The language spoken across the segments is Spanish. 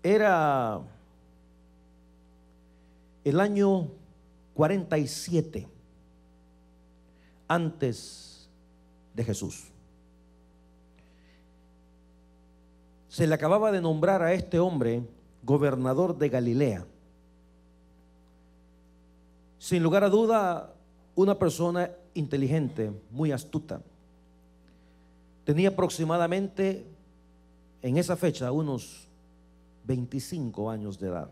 Era el año 47 antes de Jesús. Se le acababa de nombrar a este hombre gobernador de Galilea. Sin lugar a duda, una persona inteligente, muy astuta. Tenía aproximadamente en esa fecha unos 25 años de edad.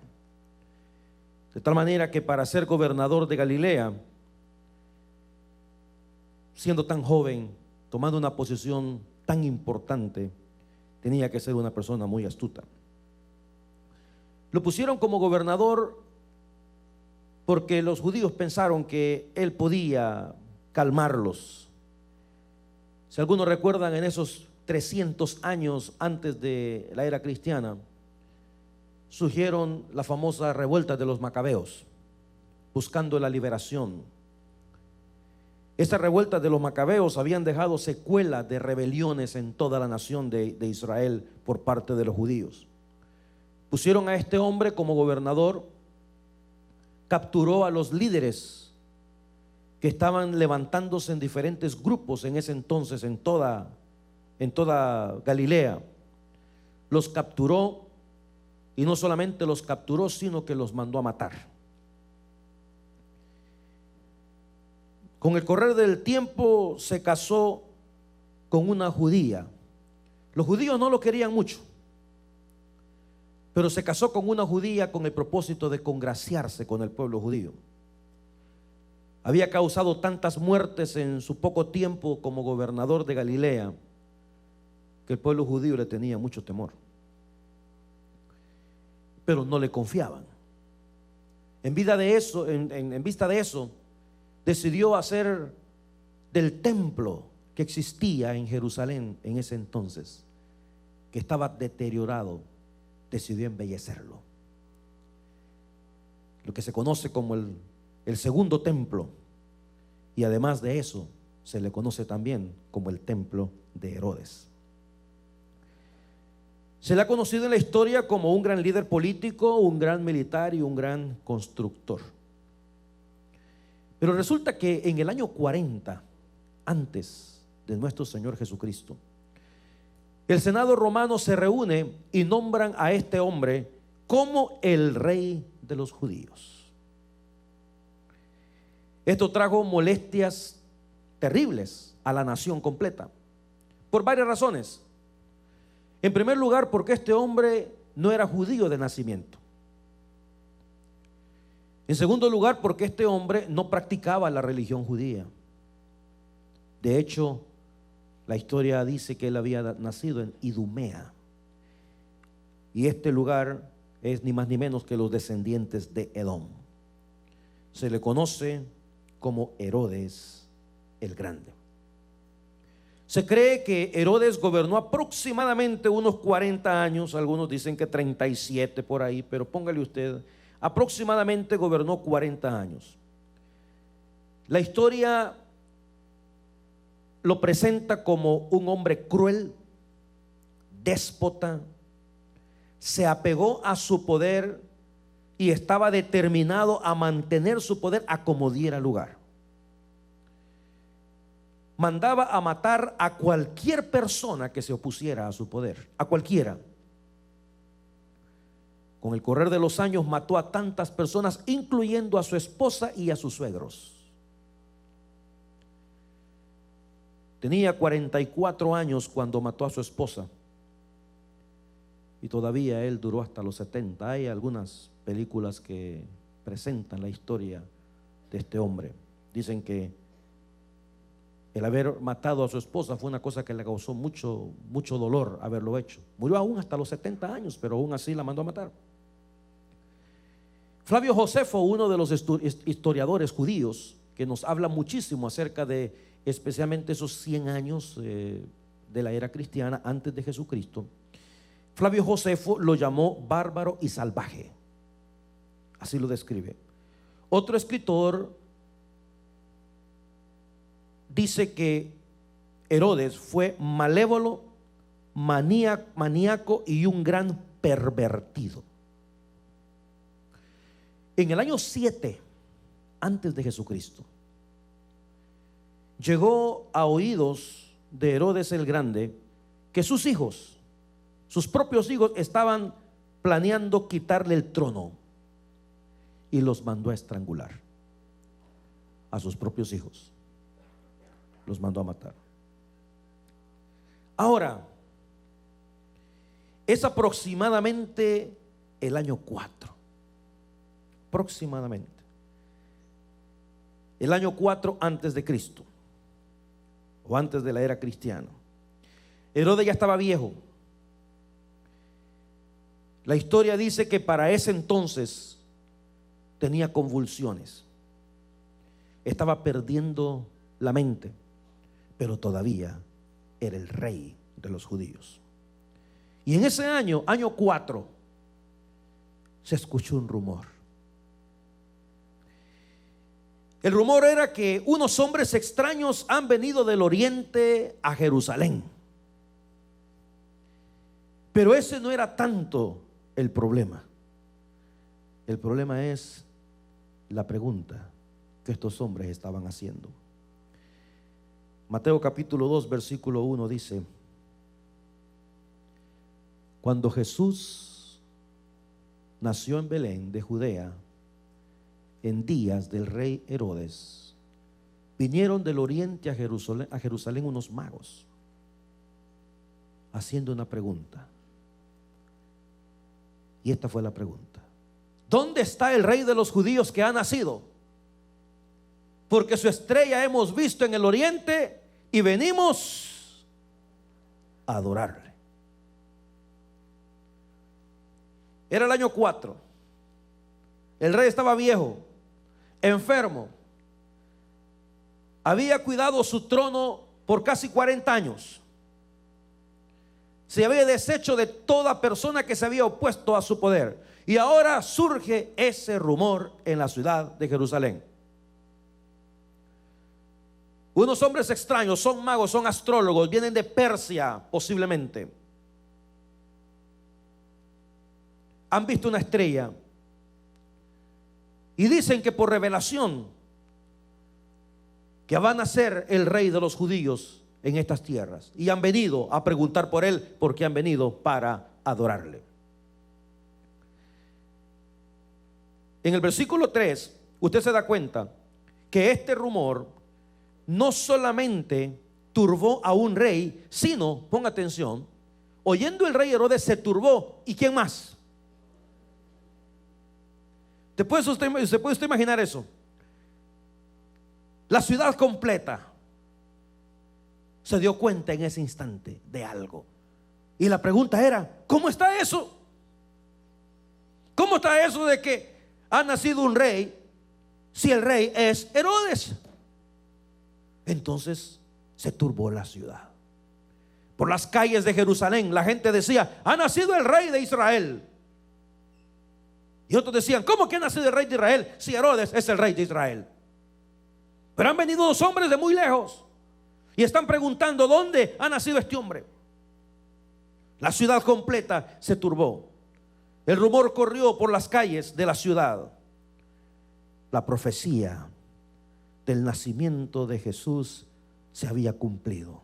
De tal manera que para ser gobernador de Galilea, siendo tan joven, tomando una posición tan importante, tenía que ser una persona muy astuta. Lo pusieron como gobernador porque los judíos pensaron que él podía calmarlos. Si algunos recuerdan, en esos 300 años antes de la era cristiana, surgieron la famosa revuelta de los macabeos, buscando la liberación. Esta revuelta de los macabeos habían dejado secuelas de rebeliones en toda la nación de Israel por parte de los judíos. Pusieron a este hombre como gobernador, capturó a los líderes que estaban levantándose en diferentes grupos en ese entonces en toda Galilea. Los capturó, y no solamente los capturó, sino que los mandó a matar. Con el correr del tiempo se casó con una judía. Los judíos no lo querían mucho, pero se casó con una judía con el propósito de congraciarse con el pueblo judío. Había causado tantas muertes en su poco tiempo como gobernador de Galilea que el pueblo judío le tenía mucho temor, pero no le confiaban. En vista de eso, decidió hacer del templo que existía en Jerusalén en ese entonces, que estaba deteriorado, decidió embellecerlo. Lo que se conoce como el segundo templo, y además de eso se le conoce también como el templo de Herodes. Se le ha conocido en la historia como un gran líder político, un gran militar y un gran constructor. Pero resulta que en el año 40 antes de nuestro Señor Jesucristo, el Senado romano se reúne y nombran a este hombre como el rey de los judíos. Esto trajo molestias terribles a la nación completa, por varias razones. En primer lugar, porque este hombre no era judío de nacimiento. En segundo lugar, porque este hombre no practicaba la religión judía. De hecho, la historia dice que él había nacido en Idumea, y este lugar es ni más ni menos que los descendientes de Edom. Se le conoce como Herodes el Grande. Se cree que Herodes gobernó aproximadamente unos 40 años, algunos dicen que 37 por ahí, pero póngale usted, aproximadamente gobernó 40 años. La historia lo presenta como un hombre cruel, déspota, se apegó a su poder y estaba determinado a mantener su poder a como diera lugar. Mandaba a matar a cualquier persona que se opusiera a su poder, a cualquiera. Con el correr de los años mató a tantas personas, incluyendo a su esposa y a sus suegros. Tenía 44 años cuando mató a su esposa, y todavía él duró hasta los 70. Hay algunas películas que presentan la historia de este hombre. Dicen que el haber matado a su esposa fue una cosa que le causó mucho dolor haberlo hecho. Murió aún hasta los 70 años, pero aún así la mandó a matar. Flavio Josefo, uno de los historiadores judíos, que nos habla muchísimo acerca de especialmente esos 100 años de la era cristiana antes de Jesucristo. Flavio Josefo lo llamó bárbaro y salvaje, así lo describe. Otro escritor dice que Herodes fue malévolo, maníaco y un gran pervertido. En el año 7 antes de Jesucristo, llegó a oídos de Herodes el Grande que sus hijos, sus propios hijos, estaban planeando quitarle el trono, y los mandó a estrangular. A sus propios hijos los mandó a matar. Ahora, es aproximadamente el año 4, aproximadamente el año 4 antes de Cristo, o antes de la era cristiana. Herodes ya estaba viejo. La historia dice que para ese entonces tenía convulsiones, estaba perdiendo la mente, pero todavía era el rey de los judíos. Y en ese año, año 4, se escuchó un rumor. El rumor era que unos hombres extraños han venido del oriente a Jerusalén. Pero ese no era tanto el problema. El problema es la pregunta que estos hombres estaban haciendo. Mateo capítulo 2 versículo 1 dice: cuando Jesús nació en Belén de Judea, en días del rey Herodes, vinieron del oriente a Jerusalén unos magos, haciendo una pregunta. Y esta fue la pregunta: ¿dónde está el rey de los judíos que ha nacido? Porque su estrella hemos visto en el oriente y venimos a adorarle. Era el año 4. El rey estaba viejo, enfermo. Había cuidado su trono por casi 40 años. Se había deshecho de toda persona que se había opuesto a su poder. Y ahora surge ese rumor en la ciudad de Jerusalén. Unos hombres extraños, son magos, son astrólogos, vienen de Persia posiblemente. Han visto una estrella y dicen que por revelación que van a ser el rey de los judíos en estas tierras, y han venido a preguntar por él, porque han venido para adorarle. En el versículo 3 usted se da cuenta que este rumor no solamente turbó a un rey, sino, ponga atención, oyendo el rey Herodes se turbó. ¿Y quién más? ¿Se puede usted imaginar eso? La ciudad completa se dio cuenta en ese instante de algo. Y la pregunta era: ¿cómo está eso? ¿Cómo está eso de que ha nacido un rey si el rey es Herodes? Entonces se turbó la ciudad. Por las calles de Jerusalén la gente decía: ha nacido el rey de Israel. Y otros decían: ¿cómo que ha nacido el rey de Israel si Herodes es el rey de Israel? Pero han venido dos hombres de muy lejos y están preguntando: ¿dónde ha nacido este hombre? La ciudad completa se turbó. El rumor corrió por las calles de la ciudad. La profecía del nacimiento de Jesús se había cumplido.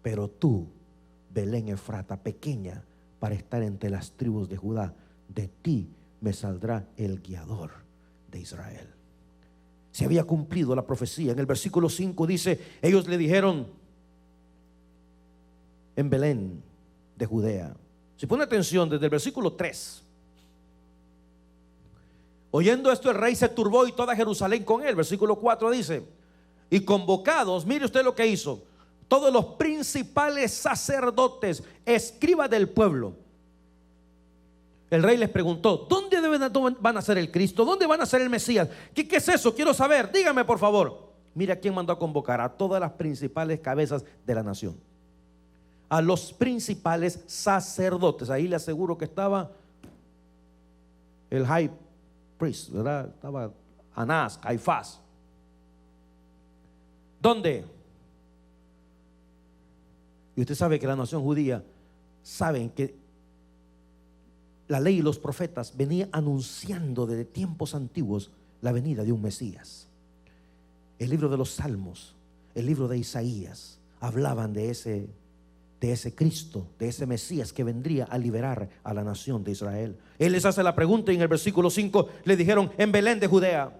Pero tú, Belén Efrata, pequeña para estar entre las tribus de Judá, de ti me saldrá el guiador de Israel. Se había cumplido la profecía. En el versículo 5 dice: ellos le dijeron en Belén de Judea. Si pone atención desde el versículo 3. Oyendo esto el rey se turbó y toda Jerusalén con él. Versículo 4 dice: y convocados, mire usted lo que hizo, todos los principales sacerdotes, escribas del pueblo. El rey les preguntó: ¿dónde van a ser el Cristo? ¿Dónde van a ser el Mesías? ¿Qué es eso? Quiero saber, dígame por favor. Mira quién mandó a convocar: a todas las principales cabezas de la nación, a los principales sacerdotes. Ahí le aseguro que estaba el high priest, ¿verdad? Estaba Anás, Caifás. ¿Dónde? Y usted sabe que la nación judía saben que la ley y los profetas venía anunciando desde tiempos antiguos la venida de un Mesías. El libro de los Salmos, el libro de Isaías hablaban de ese Cristo, de ese Mesías que vendría a liberar a la nación de Israel. Él les hace la pregunta y en el versículo 5 le dijeron: en Belén de Judea,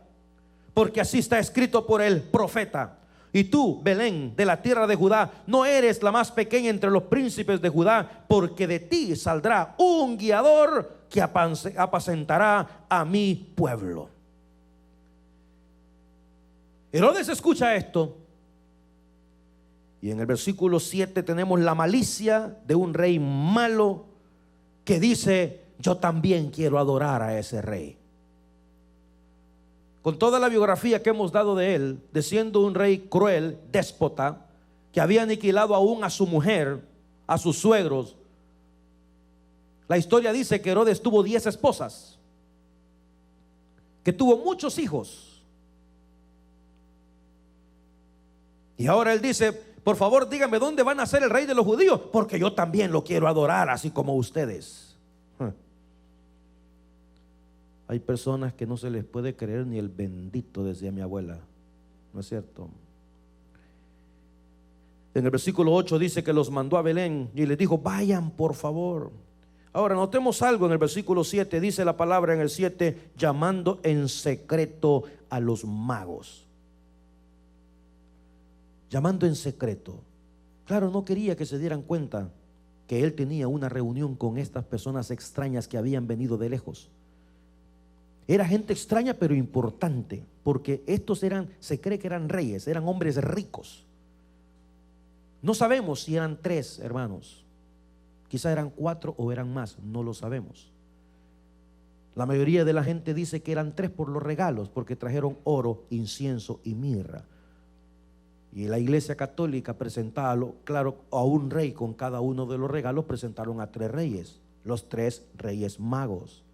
porque así está escrito por el profeta. Y tú, Belén, de la tierra de Judá, no eres la más pequeña entre los príncipes de Judá, porque de ti saldrá un guiador que apacentará a mi pueblo. Herodes escucha esto, y en el versículo 7 tenemos la malicia de un rey malo que dice: yo también quiero adorar a ese rey. Con toda la biografía que hemos dado de él, de siendo un rey cruel, déspota, que había aniquilado aún a su mujer, a sus suegros. La historia dice que Herodes tuvo 10 esposas, que tuvo muchos hijos. Y ahora él dice: por favor, díganme dónde va a nacer el rey de los judíos, porque yo también lo quiero adorar, así como ustedes. Hay personas que no se les puede creer ni el bendito, decía mi abuela. ¿No es cierto? En el versículo 8 dice que los mandó a Belén y les dijo: vayan por favor. Ahora notemos algo en el versículo 7. Dice la palabra en el 7: llamando en secreto a los magos. Llamando en secreto. Claro, no quería que se dieran cuenta que él tenía una reunión con estas personas extrañas que habían venido de lejos. Era gente extraña pero importante, porque estos se cree que eran reyes, eran hombres ricos. No sabemos si eran 3 hermanos, quizá eran 4 o eran más, no lo sabemos. La mayoría de la gente dice que eran 3 por los regalos, porque trajeron oro, incienso y mirra. Y la iglesia católica presentaba, claro, a un rey con cada uno de los regalos. Presentaron a 3 reyes, los 3 reyes magos.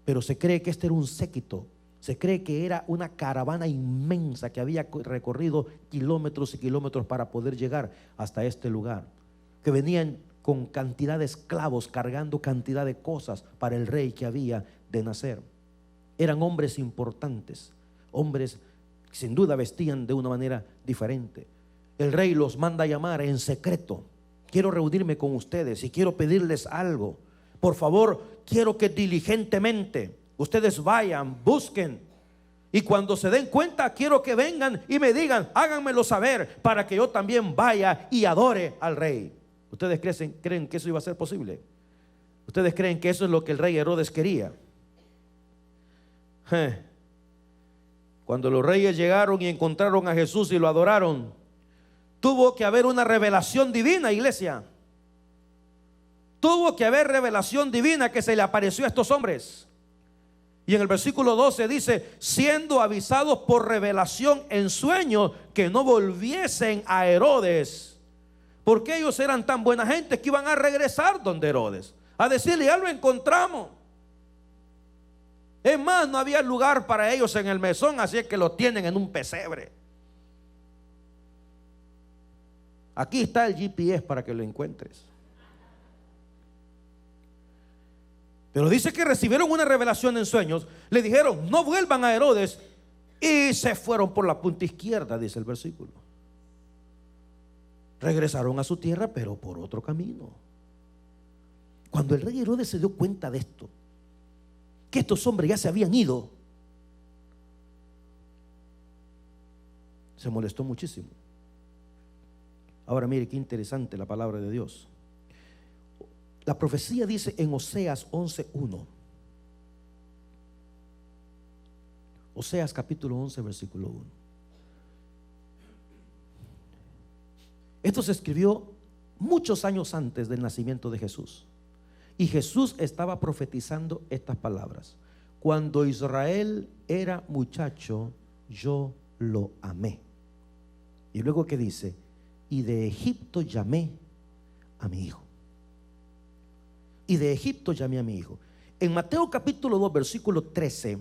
Pero se cree que este era un séquito, se cree que era una caravana inmensa que había recorrido kilómetros y kilómetros para poder llegar hasta este lugar, que venían con cantidad de esclavos cargando cantidad de cosas para el rey que había de nacer. Eran hombres importantes, hombres que sin duda vestían de una manera diferente. El rey los manda a llamar en secreto: quiero reunirme con ustedes y quiero pedirles algo. Por favor, quiero que diligentemente ustedes vayan, busquen, y cuando se den cuenta quiero que vengan y me digan, háganmelo saber, para que yo también vaya y adore al rey. ¿Ustedes creen que eso iba a ser posible? ¿Ustedes creen que eso es lo que el rey Herodes quería? Cuando los reyes llegaron y encontraron a Jesús y lo adoraron, tuvo que haber una revelación divina, iglesia. Tuvo que haber revelación divina que se le apareció a estos hombres. Y en el versículo 12 dice: siendo avisados por revelación en sueños que no volviesen a Herodes, porque ellos eran tan buena gente que iban a regresar donde Herodes, a decirle: ya lo encontramos. Es más, no había lugar para ellos en el mesón, así es que lo tienen en un pesebre. Aquí está el GPS para que lo encuentres. Pero dice que recibieron una revelación en sueños, le dijeron: no vuelvan a Herodes, y se fueron por la punta izquierda, dice el versículo. Regresaron a su tierra, pero por otro camino. Cuando el rey Herodes se dio cuenta de esto, que estos hombres ya se habían ido, se molestó muchísimo. Ahora mire qué interesante la palabra de Dios. La profecía dice en Oseas 11:1. Oseas capítulo 11 versículo 1. Esto se escribió muchos años antes del nacimiento de Jesús. Y Jesús estaba profetizando estas palabras: cuando Israel era muchacho, yo lo amé. Y luego que dice: y de Egipto llamé a mi hijo. Y de Egipto llamé a mi hijo. En Mateo capítulo 2 versículo 13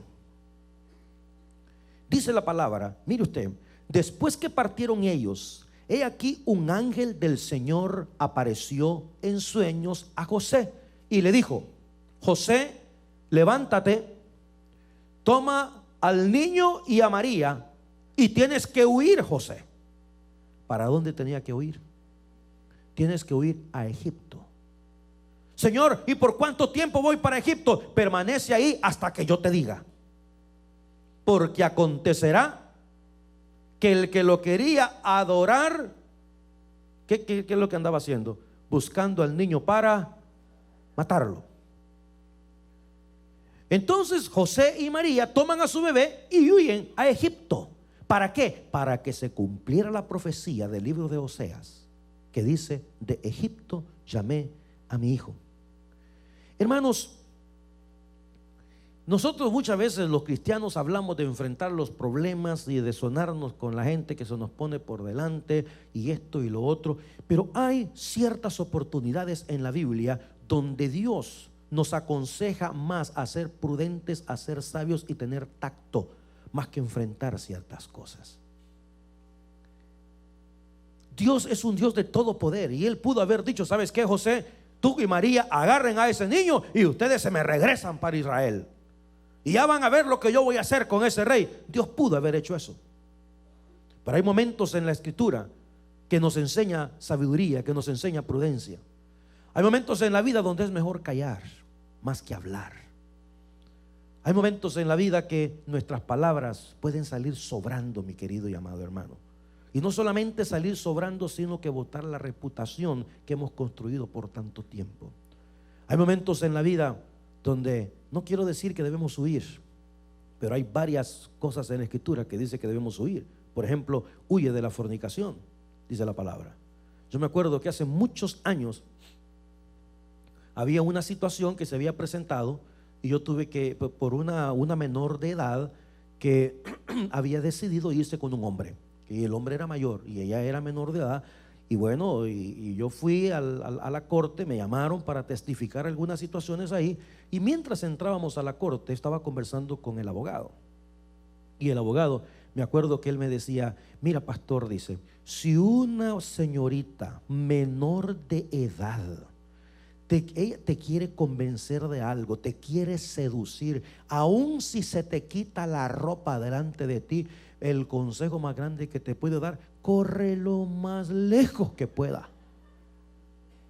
dice la palabra, mire usted: después que partieron ellos, he aquí un ángel del Señor apareció en sueños a José y le dijo: José, levántate, toma al niño y a María y tienes que huir, José. ¿Para dónde tenía que huir? Tienes que huir a Egipto. Señor, ¿y por cuánto tiempo voy para Egipto? Permanece ahí hasta que yo te diga. Porque acontecerá que el que lo quería adorar, ¿qué es lo que andaba haciendo? Buscando al niño para matarlo. Entonces José y María toman a su bebé y huyen a Egipto. ¿Para qué? Para que se cumpliera la profecía del libro de Oseas, que dice: de Egipto llamé a mi hijo. Hermanos, nosotros muchas veces los cristianos hablamos de enfrentar los problemas y de sonarnos con la gente que se nos pone por delante y esto y lo otro, pero hay ciertas oportunidades en la Biblia donde Dios nos aconseja más a ser prudentes, a ser sabios y tener tacto, más que enfrentar ciertas cosas. Dios es un Dios de todo poder y Él pudo haber dicho: ¿sabes qué, José? Tú y María agarren a ese niño y ustedes se me regresan para Israel y ya van a ver lo que yo voy a hacer con ese rey. Dios pudo haber hecho eso, pero hay momentos en la Escritura que nos enseña sabiduría, que nos enseña prudencia. Hay momentos en la vida donde es mejor callar más que hablar. Hay momentos en la vida que nuestras palabras pueden salir sobrando, mi querido y amado hermano. Y no solamente salir sobrando, sino que botar la reputación que hemos construido por tanto tiempo. Hay momentos en la vida donde, no quiero decir que debemos huir, pero hay varias cosas en la Escritura que dice que debemos huir. Por ejemplo, huye de la fornicación, dice la palabra. Yo me acuerdo que hace muchos años había una situación que se había presentado y yo tuve que, por una menor de edad que había decidido irse con un hombre, y el hombre era mayor y ella era menor de edad. Y bueno, y yo fui a la corte, me llamaron para testificar algunas situaciones ahí, y mientras entrábamos a la corte estaba conversando con el abogado. Y el abogado, me acuerdo que él me decía: mira, pastor, dice, si una señorita menor de edad ella te quiere convencer de algo, te quiere seducir, aun si se te quita la ropa delante de ti, el consejo más grande que te puedo dar: corre lo más lejos que pueda.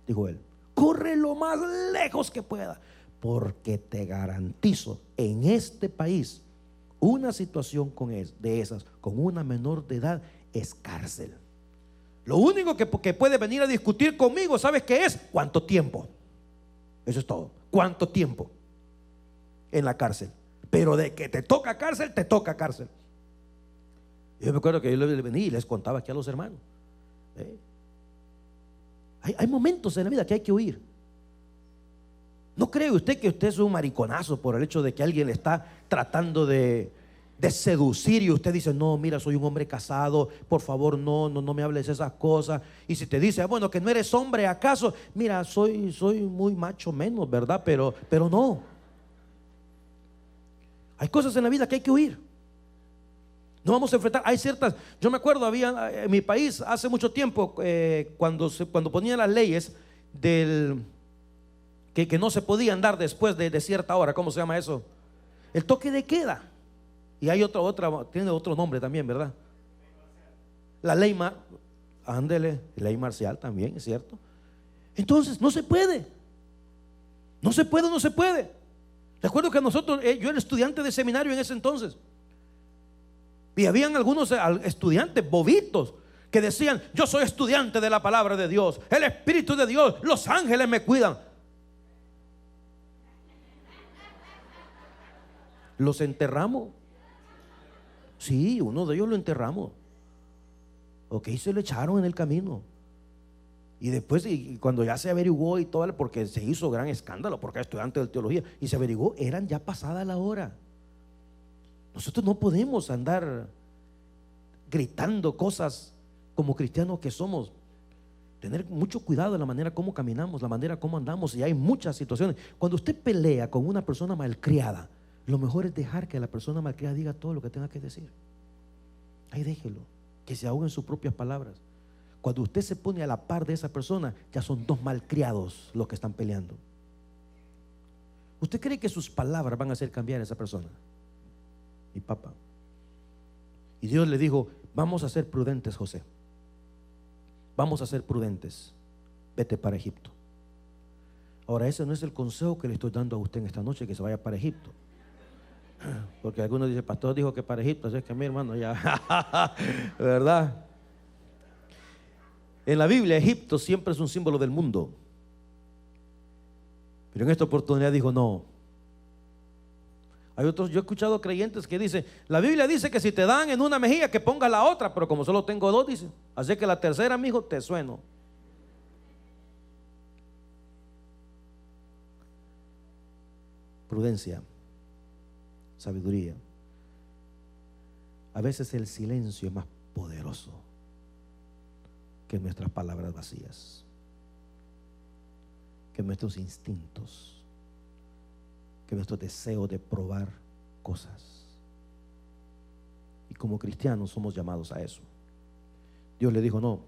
Dijo él: corre lo más lejos que pueda, porque te garantizo, en este país, una situación de esas, con una menor de edad, es cárcel. Lo único que puede venir a discutir conmigo, ¿sabes qué es? ¿Cuánto tiempo? Eso es todo. ¿Cuánto tiempo en la cárcel? Pero de que te toca cárcel, te toca cárcel. Yo me acuerdo que yo le venía y les contaba aquí a los hermanos. Hay momentos en la vida que hay que huir. ¿No cree usted que usted es un mariconazo por el hecho de que alguien le está tratando de seducir y usted dice: no, mira, soy un hombre casado, por favor no me hables esas cosas? Y si te dice: bueno, que no eres hombre, ¿acaso? Mira, soy muy macho menos, ¿verdad? Pero no. Hay cosas en la vida que hay que huir. No vamos a enfrentar. Hay ciertas, yo me acuerdo, había en mi país hace mucho tiempo, cuando ponían las leyes que no se podía andar después de cierta hora. ¿Cómo se llama eso? El toque de queda. Y hay otra, tiene otro nombre también, ¿verdad? La ley ándele, ley marcial también, es cierto. Entonces, no se puede. No se puede. Recuerdo que nosotros, yo era estudiante de seminario en ese entonces. Y habían algunos estudiantes bobitos que decían: yo soy estudiante de la palabra de Dios, el Espíritu de Dios, los ángeles me cuidan. Los enterramos. Sí, uno de ellos lo enterramos. Ok, se lo echaron en el camino. Y después, y cuando ya se averiguó y todo, porque se hizo gran escándalo, porque era estudiante de teología, y se averiguó, eran ya pasada la hora. Nosotros no podemos andar gritando cosas como cristianos que somos. Tener mucho cuidado de la manera como caminamos, la manera como andamos. Y hay muchas situaciones. Cuando usted pelea con una persona malcriada, lo mejor es dejar que la persona malcriada diga todo lo que tenga que decir. Ahí déjelo, que se ahogue en sus propias palabras. Cuando usted se pone a la par de esa persona, ya son dos malcriados los que están peleando. ¿Usted cree que sus palabras van a hacer cambiar a esa persona? Mi papá. Y Dios le dijo: vamos a ser prudentes, José. Vamos a ser prudentes. Vete para Egipto. Ahora, ese no es el consejo que le estoy dando a usted en esta noche, que se vaya para Egipto. Porque algunos dicen: pastor dijo que para Egipto. Así es que mi hermano ya, ¿verdad? En la Biblia, Egipto siempre es un símbolo del mundo. Pero en esta oportunidad dijo: no. Hay otros, yo he escuchado creyentes que dicen: la Biblia dice que si te dan en una mejilla, que pongas la otra, pero como solo tengo dos, dice, así que la tercera, mi hijo, te sueno. Prudencia, sabiduría. A veces el silencio es más poderoso que nuestras palabras vacías, que nuestros instintos, que nuestro deseo de probar cosas. Y como cristianos somos llamados a eso. Dios le dijo: no,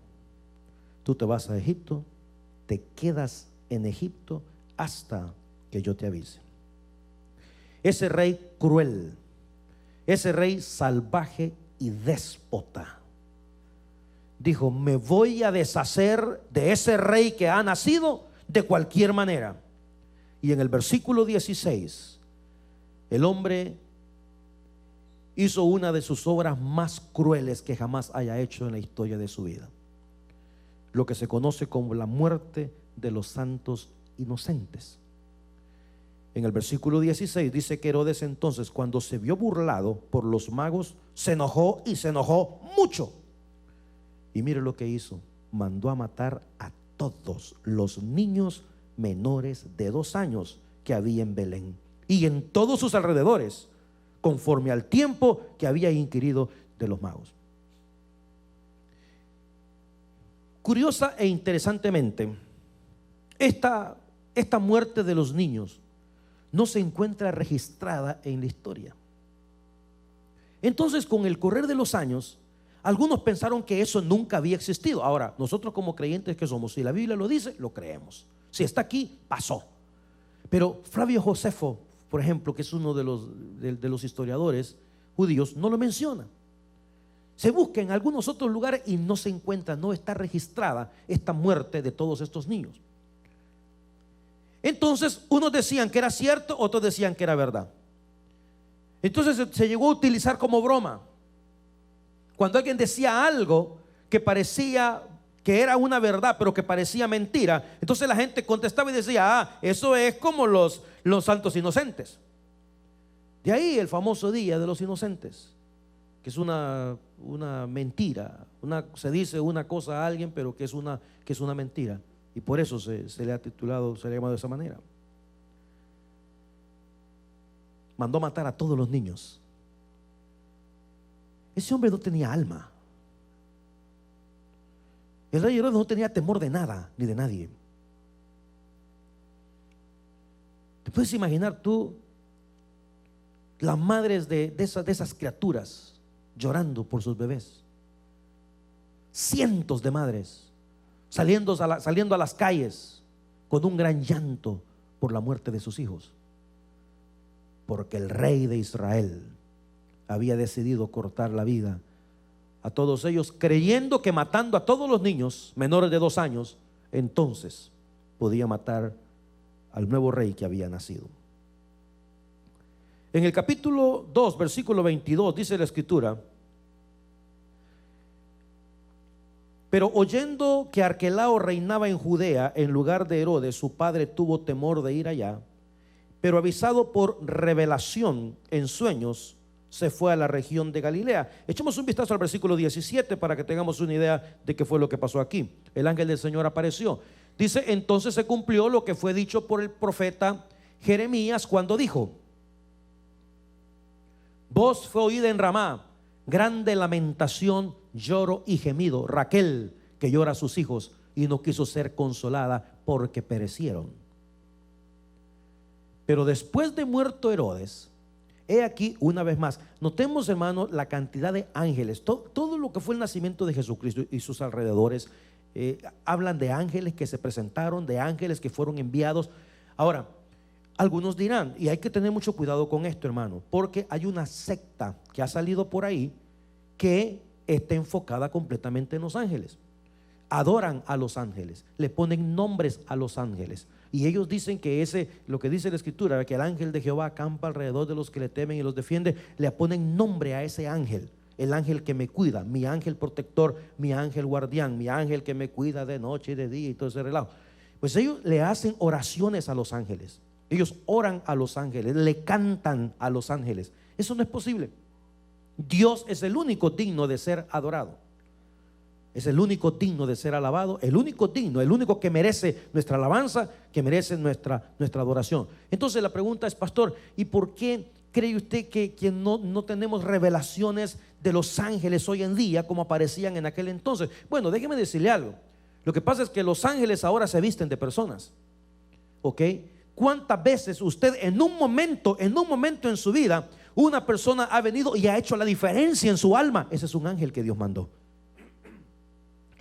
tú te vas a Egipto, te quedas en Egipto hasta que yo te avise. Ese rey cruel, ese rey salvaje y déspota, dijo: me voy a deshacer de ese rey que ha nacido de cualquier manera. Y en el versículo 16, el hombre hizo una de sus obras más crueles que jamás haya hecho en la historia de su vida, lo que se conoce como la muerte de los santos inocentes. En el versículo 16 dice que Herodes entonces, cuando se vio burlado por los magos, se enojó, y se enojó mucho. Y mire lo que hizo: mandó a matar a todos los niños menores de 2 años que había en Belén y en todos sus alrededores, conforme al tiempo que había inquirido de los magos. Curiosa e interesantemente, esta muerte de los niños no se encuentra registrada en la historia. Entonces, con el correr de los años, algunos pensaron que eso nunca había existido. Ahora, nosotros como creyentes que somos, si la Biblia lo dice, lo creemos. Si está aquí, pasó. Pero Flavio Josefo, por ejemplo, que es uno de los historiadores judíos, no lo menciona. Se busca en algunos otros lugares y no se encuentra, no está registrada esta muerte de todos estos niños. Entonces, unos decían que era cierto, otros decían que era verdad. Entonces se llegó a utilizar como broma. Cuando alguien decía algo que parecía que era una verdad, pero que parecía mentira, entonces la gente contestaba y decía: ah, eso es como los santos inocentes. De ahí el famoso Día de los Inocentes, que es una mentira. Se dice una cosa a alguien, pero que es una mentira. Y por eso se le ha titulado, se le ha llamado de esa manera. Mandó matar a todos los niños. Ese hombre no tenía alma. El rey Herodes no tenía temor de nada ni de nadie. ¿Te puedes imaginar tú las madres de esas criaturas llorando por sus bebés? Cientos de madres saliendo a las calles con un gran llanto por la muerte de sus hijos, porque el rey de Israel había decidido cortar la vida a todos ellos, creyendo que matando a todos los niños menores de 2 años, entonces podía matar al nuevo rey que había nacido. En el capítulo 2, versículo 22, dice la escritura: pero oyendo que Arquelao reinaba en Judea en lugar de Herodes, su padre tuvo temor de ir allá, pero avisado por revelación en sueños, se fue a la región de Galilea. Echemos un vistazo al versículo 17 para que tengamos una idea de qué fue lo que pasó aquí. El ángel del Señor apareció. Dice: entonces se cumplió lo que fue dicho por el profeta Jeremías cuando dijo: voz fue oída en Ramá, grande lamentación, lloro y gemido. Raquel, que llora a sus hijos y no quiso ser consolada porque perecieron. Pero después de muerto Herodes, he aquí una vez más, notemos, hermano, la cantidad de ángeles. Todo lo que fue el nacimiento de Jesucristo y sus alrededores, hablan de ángeles que se presentaron, de ángeles que fueron enviados. Ahora, Algunos dirán, y hay que tener mucho cuidado con esto, hermano, porque hay una secta que ha salido por ahí que está enfocada completamente en los ángeles. Adoran a los ángeles, le ponen nombres a los ángeles, y ellos dicen que lo que dice la escritura, que el ángel de Jehová acampa alrededor de los que le temen y los defiende, le ponen nombre a ese ángel. El ángel que me cuida, mi ángel protector, mi ángel guardián, mi ángel que me cuida de noche y de día y todo ese relajo. Pues ellos le hacen oraciones a los ángeles. Ellos oran a los ángeles, le cantan a los ángeles. Eso no es posible. Dios es el único digno de ser adorado. Es el único digno de ser alabado, el único digno, el único que merece nuestra alabanza, que merece nuestra adoración. Entonces la pregunta es, pastor, ¿y por qué cree usted que no tenemos revelaciones de los ángeles hoy en día como aparecían en aquel entonces? Bueno, déjeme decirle algo. Lo que pasa es que los ángeles ahora se visten de personas. ¿Ok? ¿Cuántas veces usted en un momento en su vida, una persona ha venido y ha hecho la diferencia en su alma? Ese es un ángel que Dios mandó.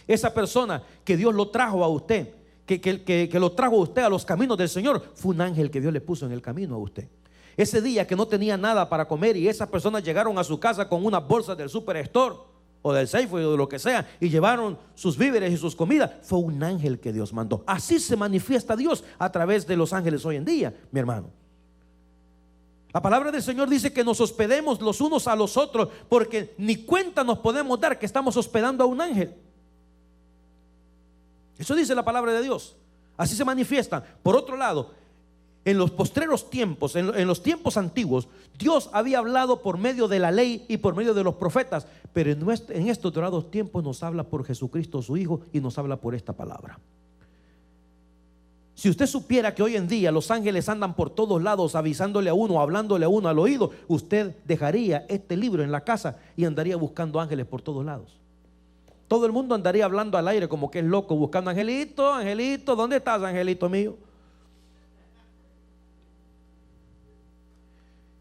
Esa persona que Dios lo trajo a usted, que lo trajo a usted a los caminos del Señor, fue un ángel que Dios le puso en el camino a usted. Ese día que no tenía nada para comer y esas personas llegaron a su casa con unas bolsas del Superstore o del Safeway o de lo que sea, y llevaron sus víveres y sus comidas, fue un ángel que Dios mandó. Así se manifiesta Dios a través de los ángeles hoy en día, mi hermano. La palabra del Señor dice que nos hospedemos los unos a los otros, porque ni cuenta nos podemos dar que estamos hospedando a un ángel. Eso dice la palabra de Dios. Así se manifiesta. Por otro lado, en los postreros tiempos, en los tiempos antiguos, Dios había hablado por medio de la ley y por medio de los profetas, pero en estos dorados tiempos nos habla por Jesucristo su Hijo, y nos habla por esta palabra. Si usted supiera que hoy en día los ángeles andan por todos lados avisándole a uno, hablándole a uno al oído, usted dejaría este libro en la casa y andaría buscando ángeles por todos lados. Todo el mundo andaría hablando al aire como que es loco, buscando: angelito, angelito, ¿dónde estás, angelito mío?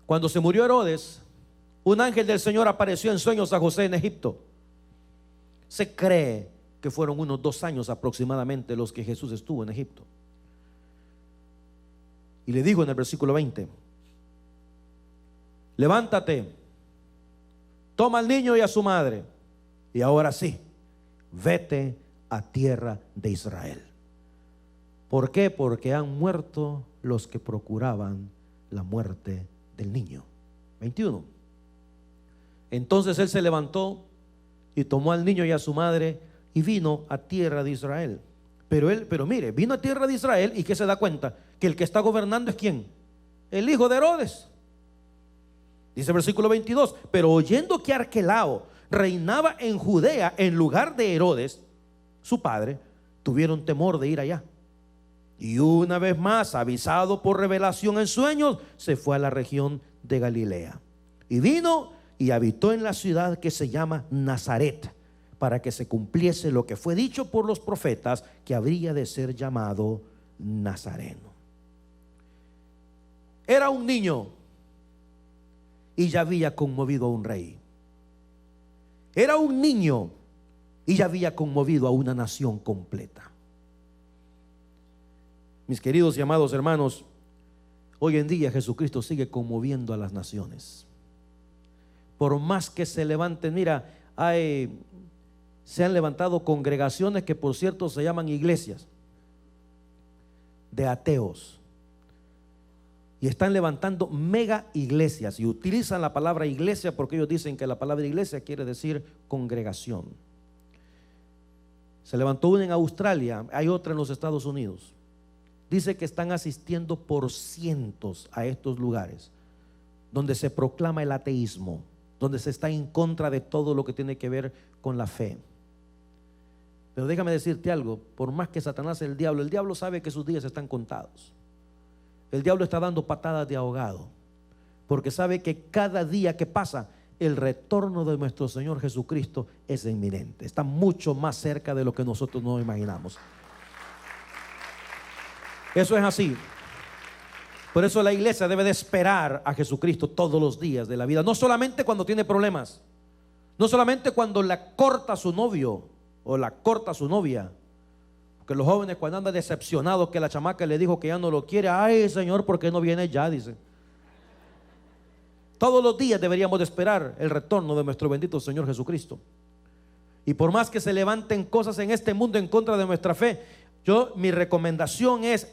Cuando se murió Herodes, un ángel del Señor apareció en sueños a José en Egipto. Se cree que fueron unos 2 años aproximadamente los que Jesús estuvo en Egipto. Y le dijo en el versículo 20: levántate, toma al niño y a su madre, y ahora sí, vete a tierra de Israel. ¿Por qué? Porque han muerto los que procuraban la muerte del niño. 21. Entonces él se levantó y tomó al niño y a su madre y vino a tierra de Israel. Pero mire, vino a tierra de Israel, y ¿qué se da cuenta? Que el que está gobernando es ¿quién? El hijo de Herodes. Dice el versículo 22: pero oyendo que Arquelao reinaba en Judea en lugar de Herodes, su padre, tuvieron temor de ir allá. Y una vez más, avisado por revelación en sueños, se fue a la región de Galilea. Y vino y habitó en la ciudad que se llama Nazaret, para que se cumpliese lo que fue dicho por los profetas, que habría de ser llamado Nazareno. Era un niño y ya había conmovido a un rey. Era un niño y ya había conmovido a una nación completa. Mis queridos y amados hermanos, hoy en día Jesucristo sigue conmoviendo a las naciones. Por más que se levanten, mira, se han levantado congregaciones que, por cierto, se llaman iglesias de ateos, y están levantando mega iglesias, y utilizan la palabra iglesia porque ellos dicen que la palabra iglesia quiere decir congregación. Se levantó una en Australia, hay otra en los Estados Unidos. Dice que están asistiendo por cientos a estos lugares donde se proclama el ateísmo, donde se está en contra de todo lo que tiene que ver con la fe. Pero déjame decirte algo: por más que Satanás es el diablo sabe que sus días están contados. El diablo está dando patadas de ahogado, porque sabe que cada día que pasa, el retorno de nuestro Señor Jesucristo es inminente. Está mucho más cerca de lo que nosotros no imaginamos. Eso es así. Por eso la iglesia debe de esperar a Jesucristo todos los días de la vida. No solamente cuando tiene problemas, no solamente cuando la corta su novio o la corta su novia, Porque los jóvenes cuando andan decepcionados que la chamaca le dijo que ya no lo quiere, ay Señor, ¿por qué no viene ya? Dicen. Todos los días deberíamos de esperar el retorno de nuestro bendito Señor Jesucristo. Y por más que se levanten cosas en este mundo en contra de nuestra fe, mi recomendación es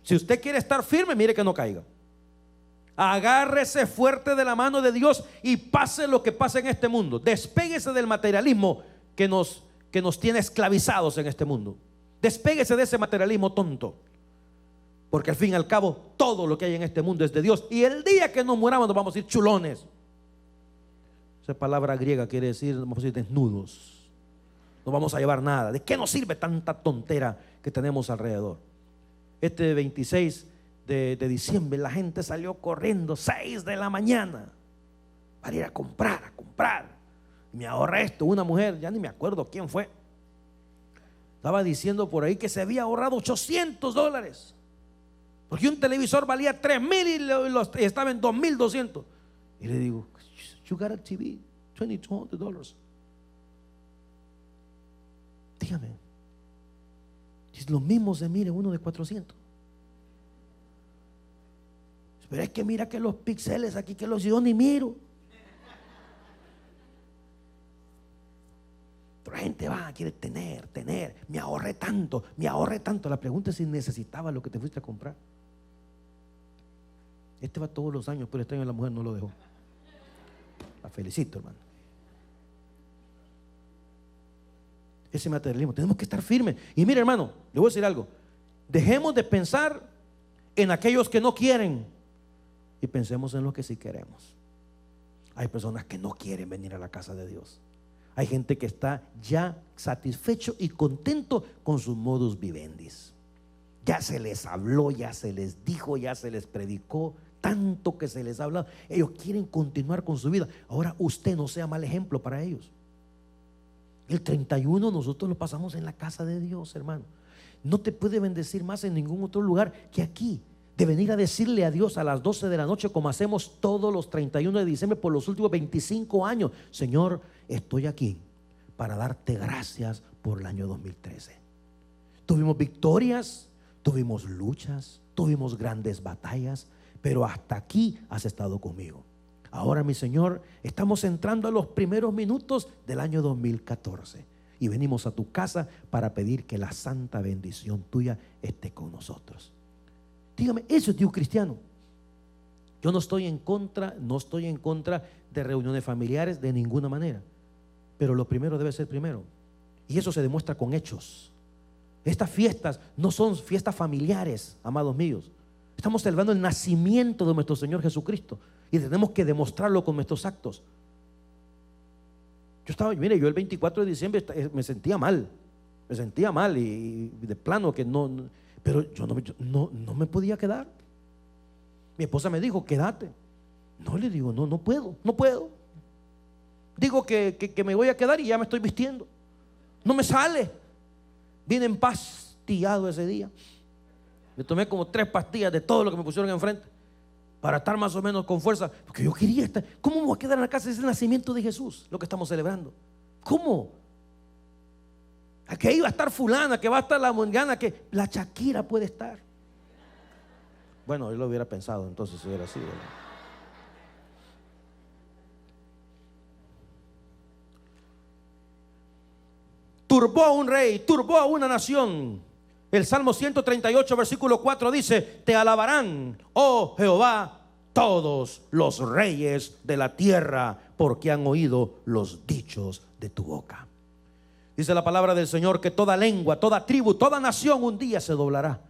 si usted quiere estar firme, mire que no caiga. Agárrese fuerte de la mano de Dios y pase lo que pase en este mundo. Despéguese del materialismo que nos tiene esclavizados en este mundo. Despéguese de ese materialismo tonto. Porque al fin y al cabo todo lo que hay en este mundo es de Dios. Y el día que nos muramos nos vamos a ir chulones. Esa palabra griega quiere decir, nos vamos a ir desnudos. No vamos a llevar nada. ¿De qué nos sirve tanta tontera que tenemos alrededor? Este 26 de diciembre la gente salió corriendo 6 de la mañana para ir a comprar. Y me ahorré esto. Una mujer, ya ni me acuerdo quién fue, estaba diciendo por ahí que se había ahorrado $800 porque un televisor valía 3,000 y estaba en 2,200. Y le digo, you got a TV, $2,200. Dígame, es lo mismo se mire uno de 400. Pero es que mira que los píxeles aquí, que los yo ni miro. Pero la gente va, quiere tener. Me ahorré tanto. La pregunta es si necesitaba lo que te fuiste a comprar. Este va todos los años, pero este año la mujer no lo dejó. La felicito, hermano. Ese materialismo, tenemos que estar firmes. Y mire, hermano, le voy a decir algo. Dejemos de pensar en aquellos que no quieren y pensemos en los que sí queremos. Hay personas que no quieren venir a la casa de Dios. Hay gente que está ya satisfecho y contento con sus modus vivendi. Ya se les habló, ya se les dijo, ya se les predicó, tanto que se les ha hablado. Ellos quieren continuar con su vida. Ahora usted no sea mal ejemplo para ellos. El 31 nosotros lo pasamos en la casa de Dios, hermano. No te puede bendecir más en ningún otro lugar que aquí. De venir a decirle a Dios a las 12 de la noche, como hacemos todos los 31 de diciembre por los últimos 25 años. Señor, estoy aquí para darte gracias por el año 2013. Tuvimos victorias, tuvimos luchas, tuvimos grandes batallas, pero hasta aquí has estado conmigo. Ahora, mi Señor, estamos entrando a los primeros minutos del año 2014 y venimos a tu casa para pedir que la santa bendición tuya esté con nosotros. Dígame, eso es Dios cristiano. Yo no estoy en contra de reuniones familiares de ninguna manera, pero lo primero debe ser primero, y eso se demuestra con hechos. Estas fiestas no son fiestas familiares, amados míos. Estamos celebrando el nacimiento de nuestro Señor Jesucristo y tenemos que demostrarlo con nuestros actos. Yo el 24 de diciembre me sentía mal y de plano que no, pero yo no me podía quedar. Mi esposa me dijo, quédate. No, le digo, no puedo. Digo que me voy a quedar y ya me estoy vistiendo. No me sale. Vine empastillado ese día. Me tomé como 3 pastillas de todo lo que me pusieron enfrente para estar más o menos con fuerza, porque yo quería estar. ¿Cómo me voy a quedar en la casa? Es el nacimiento de Jesús lo que estamos celebrando. ¿Cómo? ¿A qué iba a estar fulana? ¿Que va a estar la mongana? ¿Que la Shakira puede estar? Bueno, yo lo hubiera pensado entonces si hubiera sido, ¿verdad? Turbó a un rey, turbó a una nación. El Salmo 138 versículo 4 dice: te alabarán, oh Jehová, todos los reyes de la tierra, porque han oído los dichos de tu boca. Dice la palabra del Señor que toda lengua, toda tribu, toda nación un día se doblará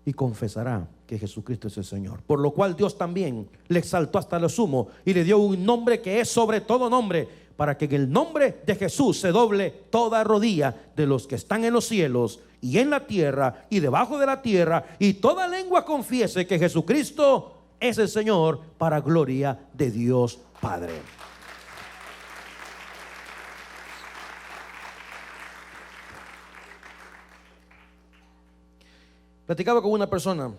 y confesará que Jesucristo es el Señor. Por lo cual Dios también le exaltó hasta lo sumo y le dio un nombre que es sobre todo nombre, para que en el nombre de Jesús se doble toda rodilla de los que están en los cielos y en la tierra y debajo de la tierra, y toda lengua confiese que Jesucristo es el Señor, para gloria de Dios Padre. Platicaba con una persona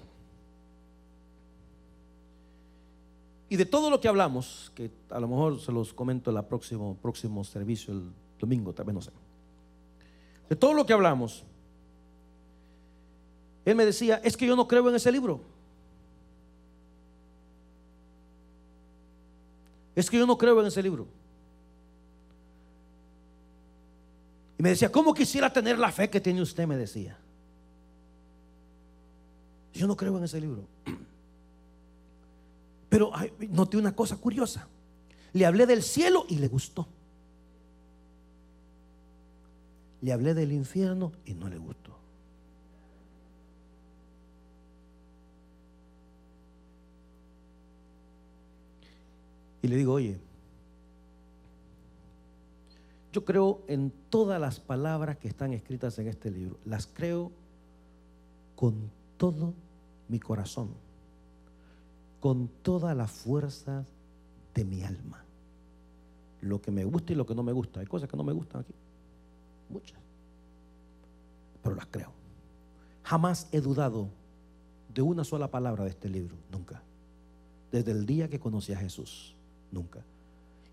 y de todo lo que hablamos, que a lo mejor se los comento en el próximo servicio, el domingo, tal vez, no sé. de todo lo que hablamos, él me decía, es que yo no creo en ese libro. Es que yo no creo en ese libro. Y me decía, ¿cómo quisiera tener la fe que tiene usted? Me decía. Yo no creo en ese libro. Pero noté una cosa curiosa. Le hablé del cielo y le gustó. Le hablé del infierno y no le gustó. Y le digo, oye, yo creo en todas las palabras que están escritas en este libro. Las creo con todo mi corazón, con toda la fuerza de mi alma. Lo que me gusta y lo que no me gusta. Hay cosas que no me gustan aquí, muchas, pero las creo. Jamás he dudado de una sola palabra de este libro, nunca. Desde el día que conocí a Jesús, nunca.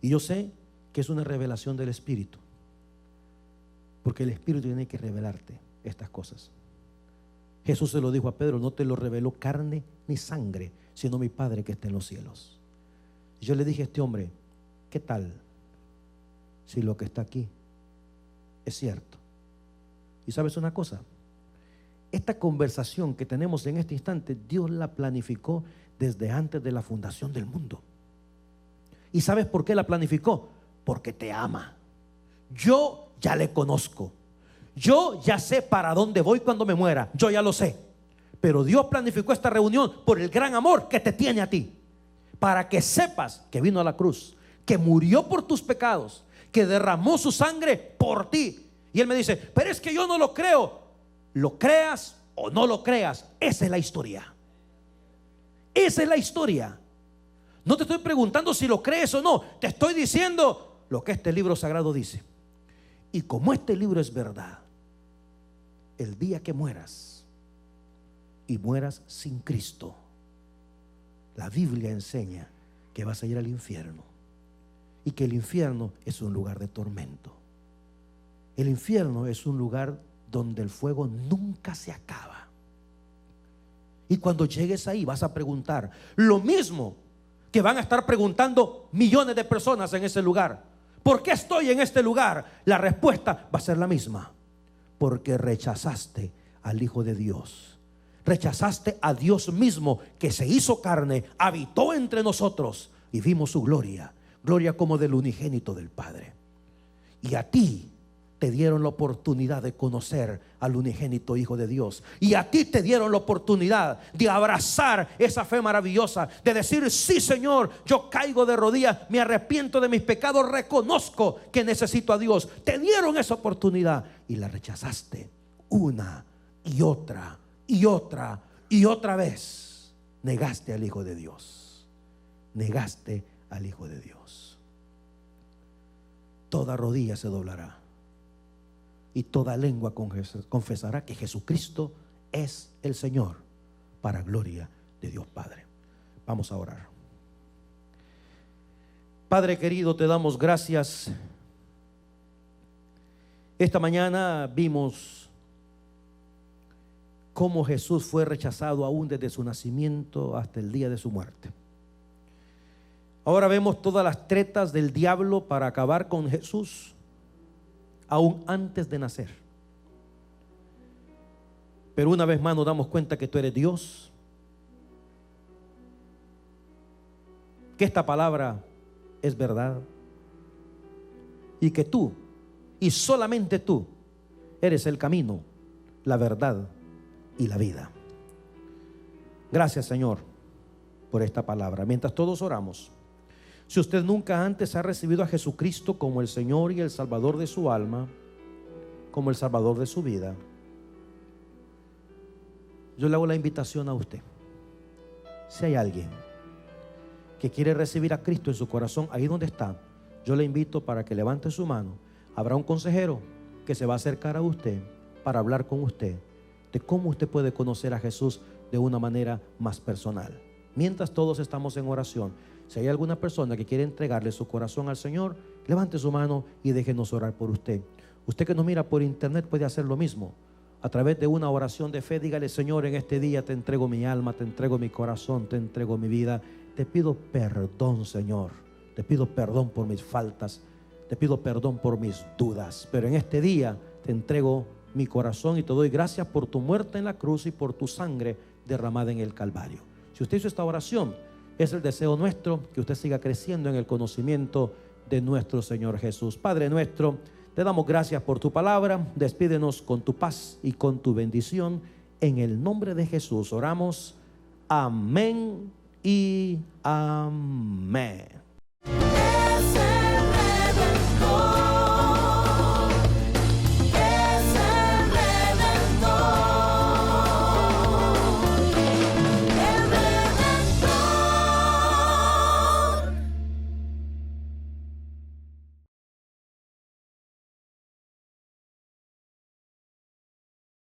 Y yo sé que es una revelación del Espíritu, porque el Espíritu tiene que revelarte estas cosas. Jesús se lo dijo a Pedro, no te lo reveló carne ni sangre, sino mi Padre que está en los cielos. Y yo le dije a este hombre, ¿qué tal si lo que está aquí es cierto? Y sabes una cosa, esta conversación que tenemos en este instante, Dios la planificó desde antes de la fundación del mundo. ¿Y sabes por qué la planificó? Porque te ama. Yo ya le conozco. Yo ya sé para dónde voy cuando me muera. Yo ya lo sé. Pero Dios planificó esta reunión por el gran amor que te tiene a ti, para que sepas que vino a la cruz, que murió por tus pecados, que derramó su sangre por ti. Y él me dice, pero es que yo no lo creo. Lo creas o no lo creas, esa es la historia. Esa es la historia. No te estoy preguntando si lo crees o no. Te estoy diciendo lo que este libro sagrado dice. Y como este libro es verdad, el día que mueras y mueras sin Cristo, la Biblia enseña que vas a ir al infierno, y que el infierno es un lugar de tormento. El infierno es un lugar donde el fuego nunca se acaba. Y cuando llegues ahí vas a preguntar lo mismo que van a estar preguntando millones de personas en ese lugar. ¿Por qué estoy en este lugar? La respuesta va a ser la misma. Porque rechazaste al Hijo de Dios. Rechazaste a Dios mismo, que se hizo carne, habitó entre nosotros y vimos su gloria. Gloria como del unigénito del Padre. Y a ti te dieron la oportunidad de conocer al unigénito Hijo de Dios. Y a ti te dieron la oportunidad de abrazar esa fe maravillosa, de decir, sí Señor, yo caigo de rodillas, me arrepiento de mis pecados, reconozco que necesito a Dios. Te dieron esa oportunidad y la rechazaste una y otra y otra y otra vez. Negaste al Hijo de Dios. Negaste al Hijo de Dios. Toda rodilla se doblará y toda lengua confesará que Jesucristo es el Señor, para gloria de Dios Padre. Vamos a orar. Padre querido, te damos gracias. Esta mañana vimos cómo Jesús fue rechazado aún desde su nacimiento hasta el día de su muerte. Ahora vemos todas las tretas del diablo para acabar con Jesús aún antes de nacer. Pero una vez más nos damos cuenta que tú eres Dios, que esta palabra es verdad, y que tú, y solamente tú, eres el camino, la verdad y la vida. Gracias, Señor, por esta palabra. Mientras todos oramos, si usted nunca antes ha recibido a Jesucristo como el Señor y el Salvador de su alma, como el Salvador de su vida, yo le hago la invitación a usted. Si hay alguien que quiere recibir a Cristo en su corazón, ahí donde está, yo le invito para que levante su mano. Habrá un consejero que se va a acercar a usted para hablar con usted de cómo usted puede conocer a Jesús de una manera más personal. Mientras todos estamos en oración, si hay alguna persona que quiere entregarle su corazón al Señor, levante su mano y déjenos orar por usted. Usted que nos mira por internet puede hacer lo mismo. A través de una oración de fe, dígale: Señor, en este día te entrego mi alma, te entrego mi corazón, te entrego mi vida. Te pido perdón, Señor. Te pido perdón por mis faltas. Te pido perdón por mis dudas. Pero en este día te entrego mi corazón y te doy gracias por tu muerte en la cruz y por tu sangre derramada en el Calvario. Si usted hizo esta oración, es el deseo nuestro que usted siga creciendo en el conocimiento de nuestro Señor Jesús. Padre nuestro, te damos gracias por tu palabra. Despídenos con tu paz y con tu bendición. En el nombre de Jesús oramos. Amén y amén.